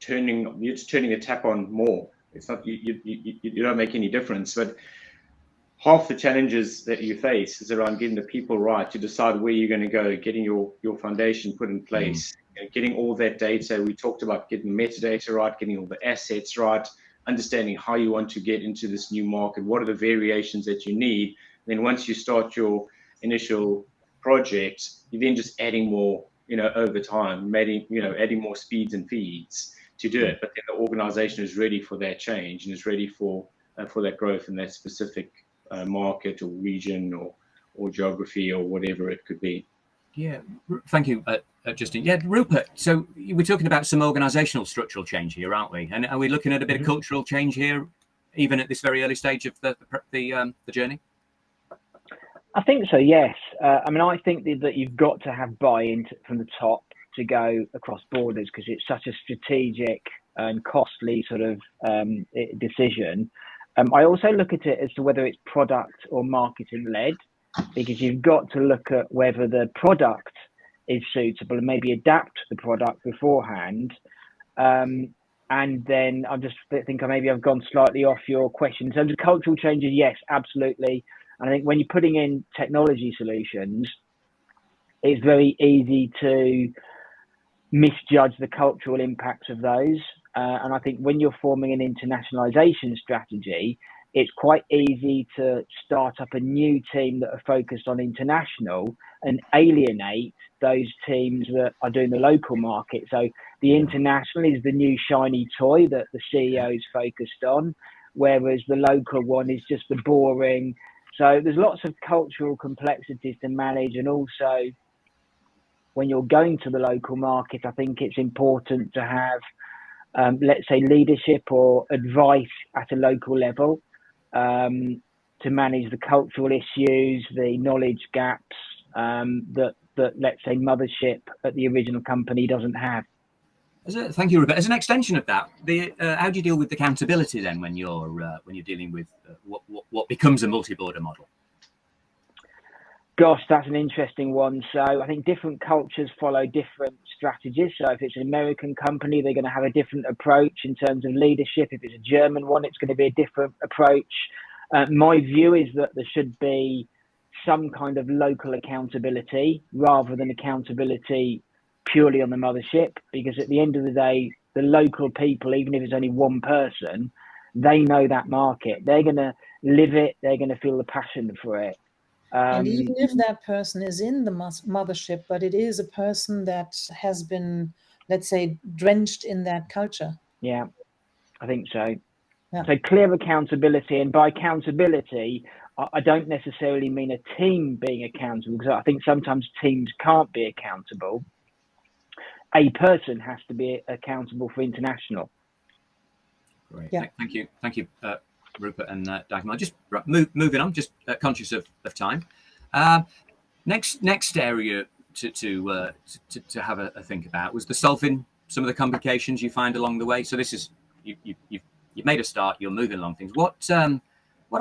turning the tap on more. It's not you don't make any difference, but half the challenges that you face is around getting the people right to decide where you're going to go, getting your foundation put in place. Getting all that data we talked about, getting metadata right, getting all the assets right, understanding how you want to get into this new market, what are the variations that you need. Then once you start your initial project, you're then just adding more, over time, adding more speeds and feeds to do it. But then the organization is ready for that change and is ready for that growth in that specific market or region or geography or whatever it could be. Yeah, thank you, Justin. Yeah, Rupert, so we're talking about some organisational structural change here, aren't we? And are we looking at a bit of cultural change here, even at this very early stage of the journey? I think so, yes. I mean, I think that you've got to have buy-in from the top to go across borders, because it's such a strategic and costly sort of decision. I also look at it as to whether it's product or marketing-led, because you've got to look at whether the product is suitable and maybe adapt the product beforehand. And then I just think I've gone slightly off your question. In terms of cultural changes, yes, absolutely. And I think when you're putting in technology solutions, it's very easy to misjudge the cultural impacts of those. And I think when you're forming an internationalization strategy, it's quite easy to start up a new team that are focused on international and alienate those teams that are doing the local market. So the international is the new shiny toy that the CEO is focused on, whereas the local one is just the boring. So there's lots of cultural complexities to manage. And also, when you're going to the local market, I think it's important to have, let's say, leadership or advice at a local level. To manage the cultural issues, the knowledge gaps that let's say mothership at the original company doesn't have. Thank you, Rebecca. As an extension of that, how do you deal with accountability then when you're dealing with what becomes a multi-border model? Gosh, that's an interesting one. So I think different cultures follow different strategies. So if it's an American company, they're going to have a different approach in terms of leadership. If it's a German one, it's going to be a different approach. My view is that there should be some kind of local accountability rather than accountability purely on the mothership, because at the end of the day, the local people, even if it's only one person, they know that market. They're going to live it. They're going to feel the passion for it. And even if that person is in the mothership, but it is a person that has been, let's say, drenched in that culture. Yeah, I think so. Yeah. So clear accountability, and by accountability, I don't necessarily mean a team being accountable, because I think sometimes teams can't be accountable. A person has to be accountable for international. Great. Yeah. Thank you, Rupert and Dagmar. Just moving on, just conscious of time. Next area to have a think about was the solving some of the complications you find along the way. So this is you've made a start. You're moving along things. What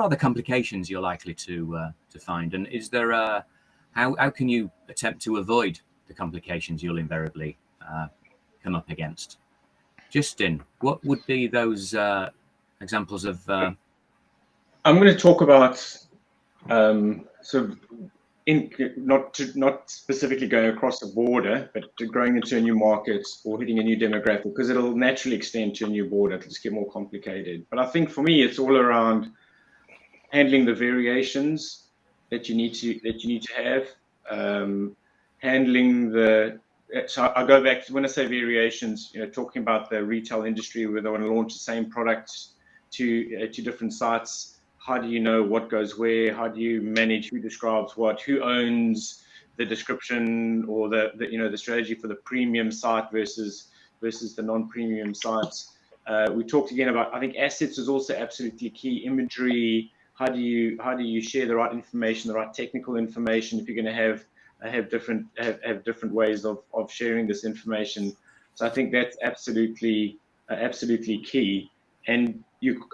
are the complications you're likely to find, and is there how can you attempt to avoid the complications you'll invariably come up against? Justin, what would be those examples of? I'm going to talk about sort of not specifically going across a border, but growing into a new market or hitting a new demographic, because it'll naturally extend to a new border. It'll just get more complicated. But I think for me, it's all around handling the variations that you need to have, handling the. So I go back to when I say variations, talking about the retail industry where they want to launch the same product to different sites. How do you know what goes where? How do you manage who describes what? Who owns the description or the strategy for the premium site versus the non-premium sites? We talked again about, I think assets is also absolutely key. Imagery. How do you share the right information, the right technical information, if you're going to have different ways of sharing this information? So I think that's absolutely key. And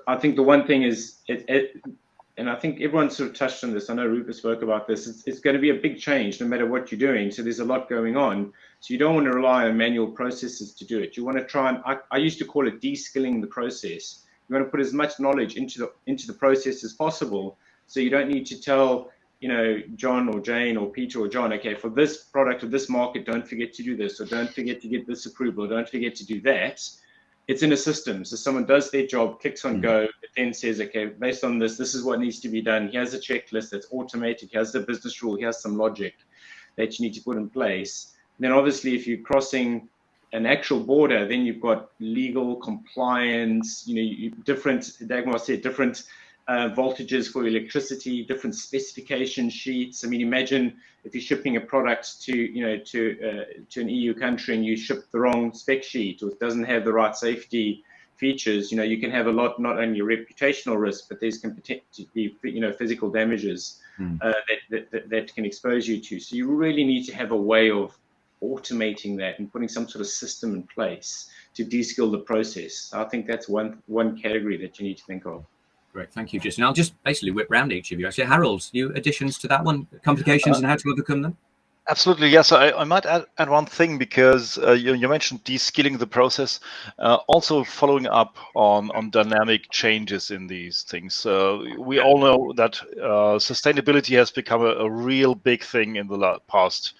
I think the one thing is, and I think everyone sort of touched on this. I know Rupert spoke about this. It's going to be a big change no matter what you're doing. So there's a lot going on. So you don't want to rely on manual processes to do it. You want to try and, I used to call it de-skilling the process. You want to put as much knowledge into the process as possible. So you don't need to tell, John or Jane or Peter or John, okay, for this product or this market, don't forget to do this, or don't forget to get this approval, or don't forget to do that. It's in a system. So someone does their job, clicks on go, it then says, okay, based on this is what needs to be done. Here's a checklist that's automated. Here's the business rule. Here's some logic that you need to put in place. And then obviously, if you're crossing an actual border, then you've got legal compliance, different, Dagmar said, different voltages for electricity, different specification sheets. I mean, imagine if you're shipping a product to an EU country and you ship the wrong spec sheet, or it doesn't have the right safety features. You can have a lot, not only reputational risk, but there's can potentially be physical damages that can expose you to. So you really need to have a way of automating that and putting some sort of system in place to de-skill the process. I think that's one category that you need to think of. Great, thank you, Justin. I'll just basically whip round each of you. Actually, Harold, you additions to that one, complications and how to overcome them? Absolutely, yes. I might add one thing, because you mentioned de-skilling the process, also following up on dynamic changes in these things. We all know that sustainability has become a real big thing in the past,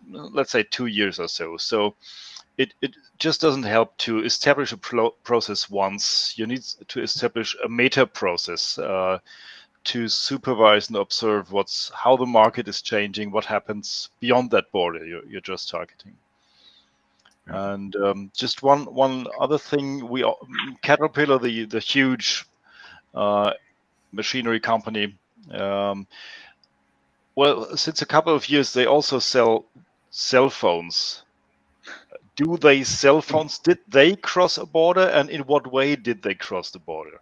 let's say, 2 years or so. So it just doesn't help to establish a process once. You need to establish a meta process to supervise and observe how the market is changing, what happens beyond that border you're just targeting. And just one other thing, Caterpillar, the huge machinery company, well, since a couple of years they also sell cell phones. Do they sell phones? Did they cross a border, and in what way did they cross the border?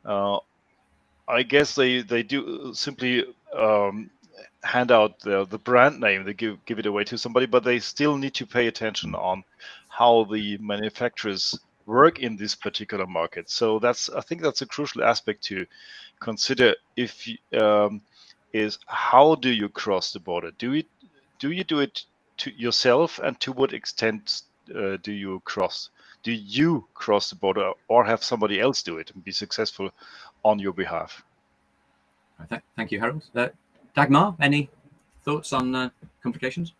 I guess they do simply hand out the brand name. They give it away to somebody, but they still need to pay attention on how the manufacturers work in this particular market. So I think that's a crucial aspect to consider. Is how do you cross the border? Do you do it to yourself, and to what extent do you cross the border, or have somebody else do it and be successful on your behalf? Thank you, Harold. Dagmar, any thoughts on complications?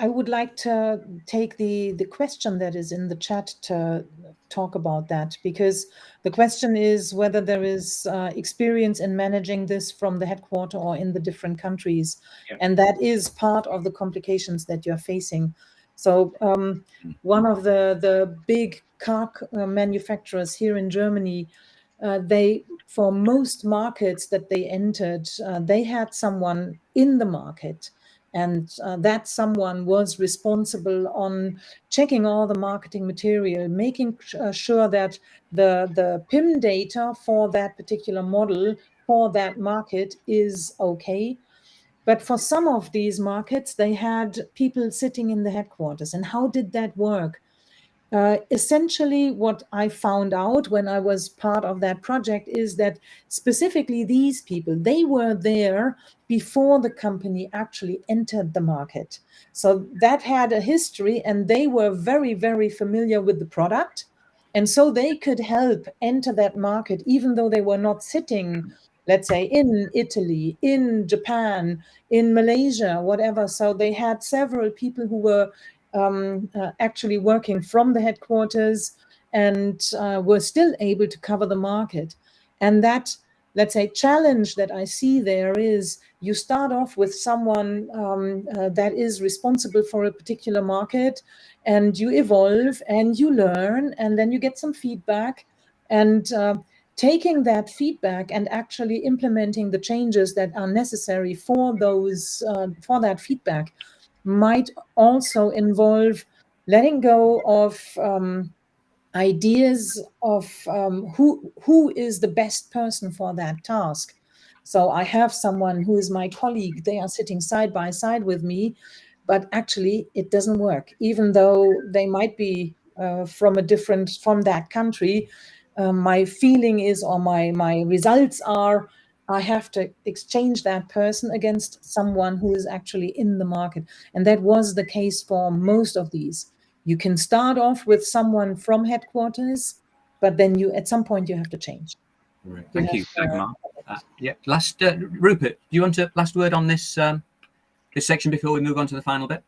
I would like to take the question that is in the chat to talk about that, because the question is whether there is experience in managing this from the headquarter or in the different countries. Yeah. And that is part of the complications that you're facing. So one of the big car manufacturers here in Germany, for most markets that they entered, they had someone in the market. And that someone was responsible on checking all the marketing material, making sure that the PIM data for that particular model for that market is okay. But for some of these markets, they had people sitting in the headquarters. And how did that work? Essentially, what I found out when I was part of that project is that specifically these people, they were there before the company actually entered the market. So that had a history, and they were very, very familiar with the product. And so they could help enter that market, even though they were not sitting, let's say, in Italy, in Japan, in Malaysia, whatever. So they had several people who were actually working from the headquarters and were still able to cover the market. And that, let's say, challenge that I see there is you start off with someone that is responsible for a particular market, and you evolve and you learn, and then you get some feedback, and taking that feedback and actually implementing the changes that are necessary for those for that feedback might also involve letting go of ideas of who is the best person for that task. So I have someone who is my colleague, they are sitting side by side with me, but actually it doesn't work, even though they might be from that country. My feeling is, or my results are, I have to exchange that person against someone who is actually in the market. And that was the case for most of these. You can start off with someone from headquarters, but then at some point you have to change. Right. Thank you, Dagmar. Yeah. Last, Rupert, do you want a last word on this this section before we move on to the final bit?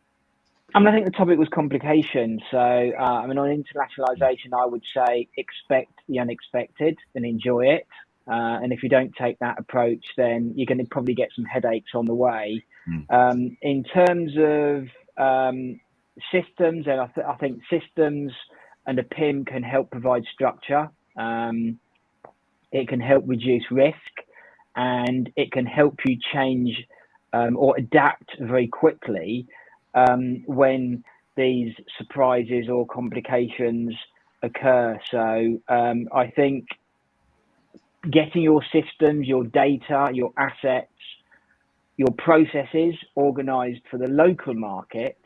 I think the topic was complication. So, on internationalization, I would say expect the unexpected and enjoy it. And if you don't take that approach, then you're going to probably get some headaches on the way. In terms of systems, and I think systems and a PIM can help provide structure. It can help reduce risk, and it can help you change or adapt very quickly when these surprises or complications occur. So I think getting your systems, your data, your assets, your processes organized for the local market,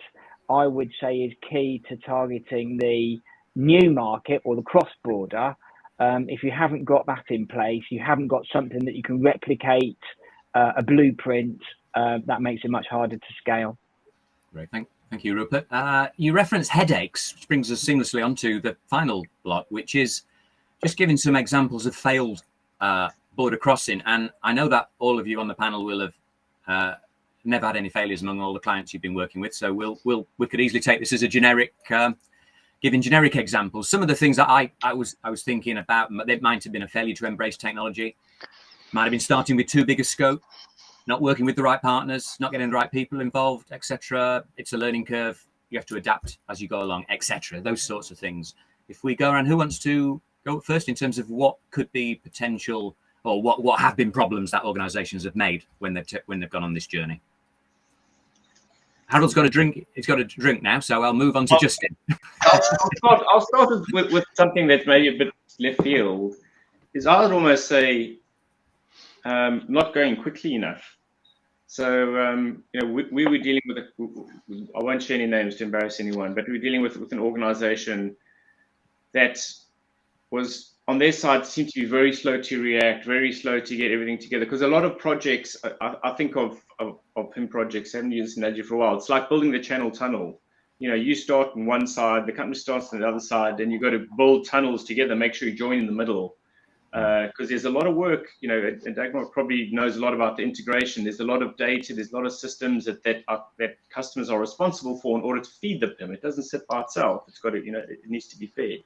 I would say is key to targeting the new market or the cross-border. If you haven't got that in place, you haven't got something that you can replicate, a blueprint, that makes it much harder to scale. Great, thank you, Rupert. You referenced headaches, which brings us seamlessly onto the final block, which is just giving some examples of failed border crossing. And I know that all of you on the panel will have never had any failures among all the clients you've been working with. So we could easily take this as a generic, giving generic examples. Some of the things that I was thinking about, it might have been a failure to embrace technology, might have been starting with too big a scope, not working with the right partners, not getting the right people involved, etc. It's a learning curve. You have to adapt as you go along, etc. Those sorts of things. If we go around, who wants to go first in terms of what could be potential or what have been problems that organisations have made when they've gone on this journey? Harold's got a drink. He's got a drink now, so I'll move on to Justin. I'll start with something that's maybe a bit left field. Is I would almost say not going quickly enough. So we were dealing with I won't share any names to embarrass anyone, but we were dealing with an organisation that was on their side seemed to be very slow to react, very slow to get everything together. Because a lot of projects, I think of PIM projects, I haven't used this analogy for a while. It's like building the Channel Tunnel. You start on one side, the company starts on the other side, and you've got to build tunnels together, make sure you join in the middle. because there's a lot of work, and Dagmar probably knows a lot about the integration. There's a lot of data, there's a lot of systems that customers are responsible for in order to feed the PIM. It doesn't sit by itself. It's got to, it needs to be fed.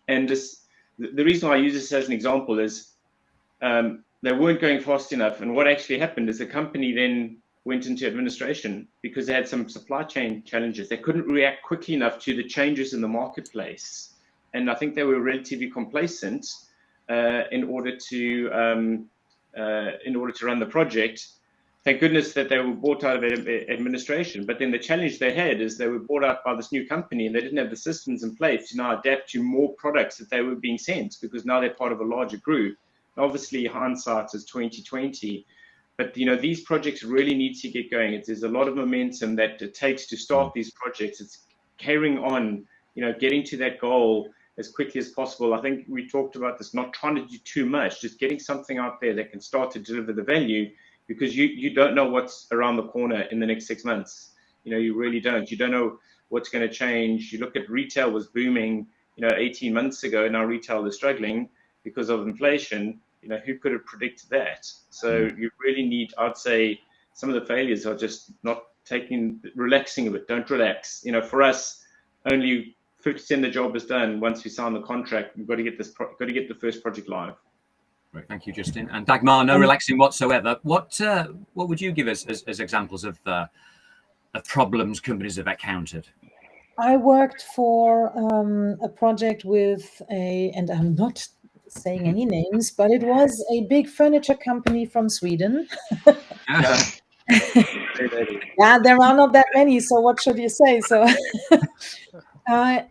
And the reason why I use this as an example is they weren't going fast enough. And what actually happened is the company then went into administration because they had some supply chain challenges. They couldn't react quickly enough to the changes in the marketplace. And I think they were relatively complacent in order to run the project. Thank goodness that they were bought out of administration. But then the challenge they had is they were bought out by this new company and they didn't have the systems in place to now adapt to more products that they were being sent, because now they're part of a larger group. Obviously, hindsight is 2020. But these projects really need to get going. There's a lot of momentum that it takes to start these projects. It's carrying on, getting to that goal as quickly as possible. I think we talked about this, not trying to do too much, just getting something out there that can start to deliver the value, because you don't know what's around the corner in the next 6 months. You really don't. You don't know what's going to change. You look at retail was booming, 18 months ago. Now retail is struggling because of inflation. Who could have predicted that? So you really need, I'd say, some of the failures are just not relaxing a bit. Don't relax. For us, only 50% of the job is done once we sign the contract. We've got to get the first project live. Right, thank you, Justin. And Dagmar, no relaxing whatsoever. What would you give us as examples of problems companies have encountered? I worked for a project with and I'm not saying any names, but it was a big furniture company from Sweden. Yeah, there are not that many, so what should you say? So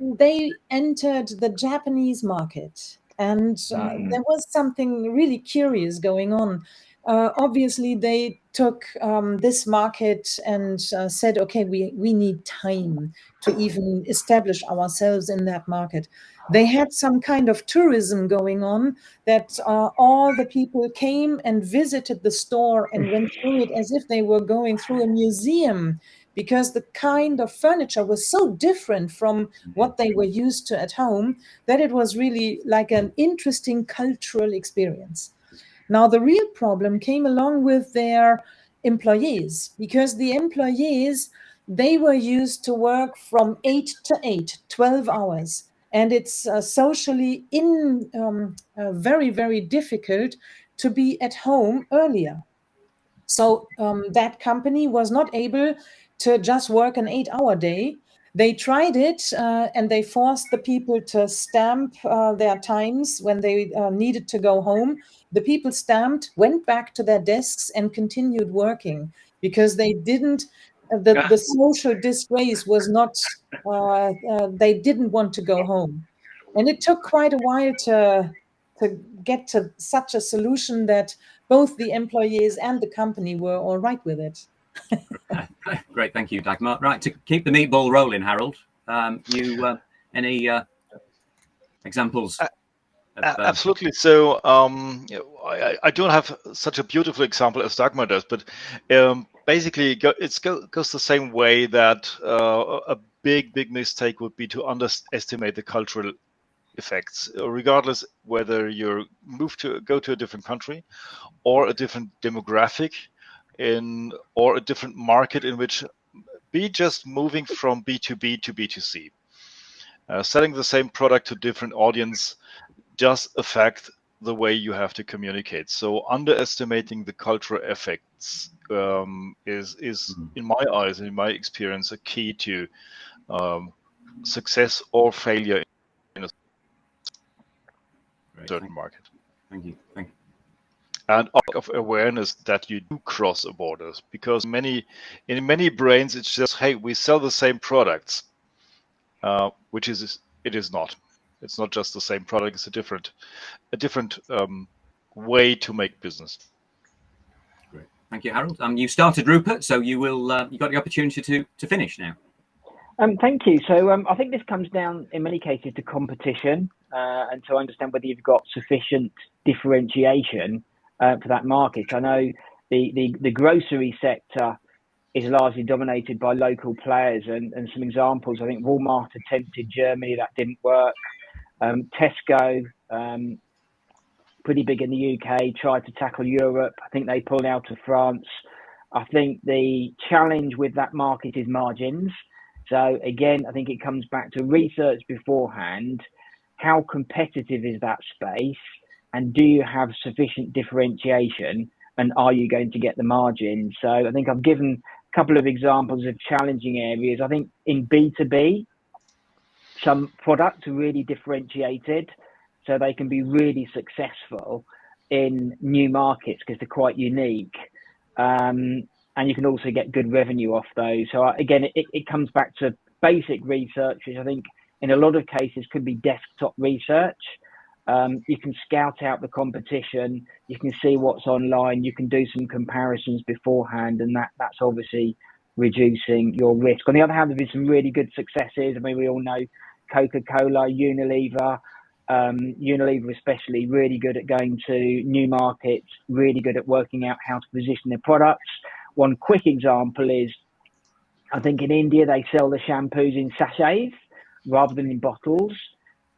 they entered the Japanese market, and there was something really curious going on. Obviously, they took this market and said, okay, we need time to even establish ourselves in that market. They had some kind of tourism going on that all the people came and visited the store and went through it as if they were going through a museum, because the kind of furniture was so different from what they were used to at home that it was really like an interesting cultural experience. Now, the real problem came along with their employees, because the employees, they were used to work from 8 to 8, 12 hours. And it's socially very, very difficult to be at home earlier. So that company was not able to just work an 8-hour day. They tried it and they forced the people to stamp their times when they needed to go home. The people stamped, went back to their desks and continued working, because they didn't, the social disgrace was not, they didn't want to go home. And it took quite a while to get to such a solution that both the employees and the company were all right with it. Great, thank you, Dagmar. Right, to keep the meatball rolling, Harold, any examples? Absolutely. So I don't have such a beautiful example as Dagmar does, but basically it goes the same way that a big mistake would be to underestimate the cultural effects, regardless whether you go to a different country or a different demographic or a different market in which be just moving from B2B to B2C. Selling the same product to different audience does affect the way you have to communicate. So underestimating the cultural effects is in my eyes, in my experience, a key to success or failure in a certain market. Thank you. And of awareness that you do cross borders, because in many brains it's just, hey, we sell the same products, which it is not. It's not just the same product. It's a different way to make business. Great, thank you, Harold. You started, Rupert, so you got the opportunity to finish now. Thank you. So I think this comes down in many cases to competition, and to understand whether you've got sufficient differentiation for that market. I know the grocery sector is largely dominated by local players, and some examples. I think Walmart attempted Germany, that didn't work. Tesco pretty big in the UK, tried to tackle Europe. I think they pulled out of France. I think the challenge with that market is margins. So again, I think it comes back to research beforehand. How competitive is that space? And do you have sufficient differentiation? And are you going to get the margin? So I think I've given a couple of examples of challenging areas. I think in B2B, some products are really differentiated, so they can be really successful in new markets because they're quite unique. And you can also get good revenue off those. So again, it comes back to basic research, which I think in a lot of cases could be desktop research. You can scout out the competition, you can see what's online, you can do some comparisons beforehand, and that's obviously reducing your risk. On the other hand, there been some really good successes. I mean, we all know Coca-Cola, Unilever, Unilever especially, really good at going to new markets, really good at working out how to position their products. One quick example is, I think in India, they sell the shampoos in sachets rather than in bottles.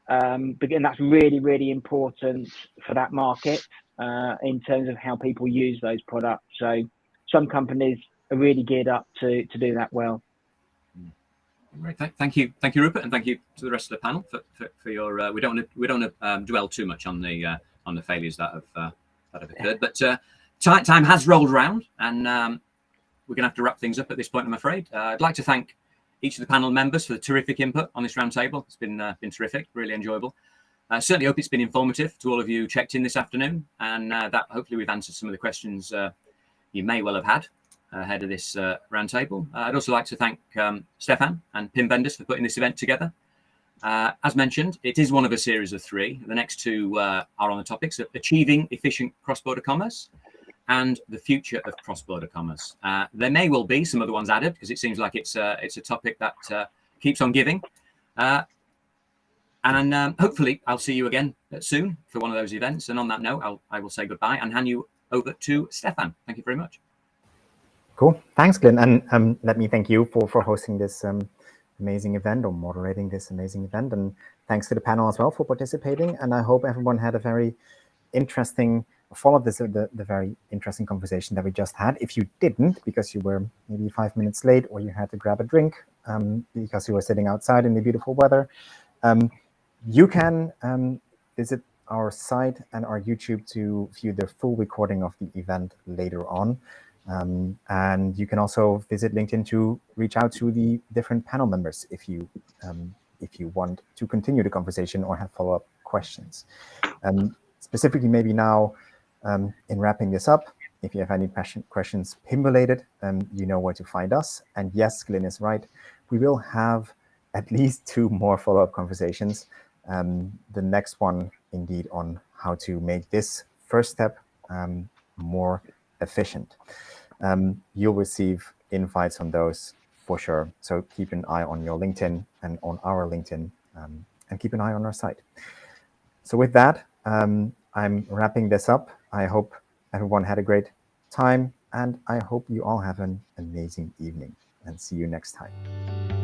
And that's really, really important for that market in terms of how people use those products. So some companies are really geared up to do that well. Right, thank you, Rupert, and thank you to the rest of the panel for your. We don't want to dwell too much on the failures that have occurred, but time has rolled around, and we're going to have to wrap things up at this point, I'm afraid. I'd like to thank each of the panel members for the terrific input on this roundtable. It's been terrific, really enjoyable. Certainly hope it's been informative to all of you checked in this afternoon, and that hopefully we've answered some of the questions you may well have had ahead of this roundtable. I'd also like to thank Stefan and Pim Vendors for putting this event together. As mentioned, it is one of a series of 3. The next 2 are on the topics of achieving efficient cross-border commerce and the future of cross-border commerce. There may well be some other ones added because it seems like it's a topic that keeps on giving. And hopefully I'll see you again soon for one of those events. And on that note, I will say goodbye and hand you over to Stefan. Thank you very much. Cool. Thanks, Glenn. And let me thank you for hosting this amazing event, or moderating this amazing event. And thanks to the panel as well for participating. And I hope everyone had a very interesting, followed the very interesting conversation that we just had. If you didn't, because you were maybe 5 minutes late, or you had to grab a drink because you were sitting outside in the beautiful weather, you can visit our site and our YouTube to view the full recording of the event later on. And you can also visit LinkedIn to reach out to the different panel members if you want to continue the conversation or have follow-up questions. Specifically, maybe now in wrapping this up, if you have any questions PIM related, you know where to find us. And yes, Glenn is right. We will have at least 2 more follow-up conversations. The next one, indeed, on how to make this first step more efficient. You'll receive invites on those for sure. So keep an eye on your LinkedIn and on our LinkedIn, and keep an eye on our site. So with that, I'm wrapping this up. I hope everyone had a great time, and I hope you all have an amazing evening, and see you next time.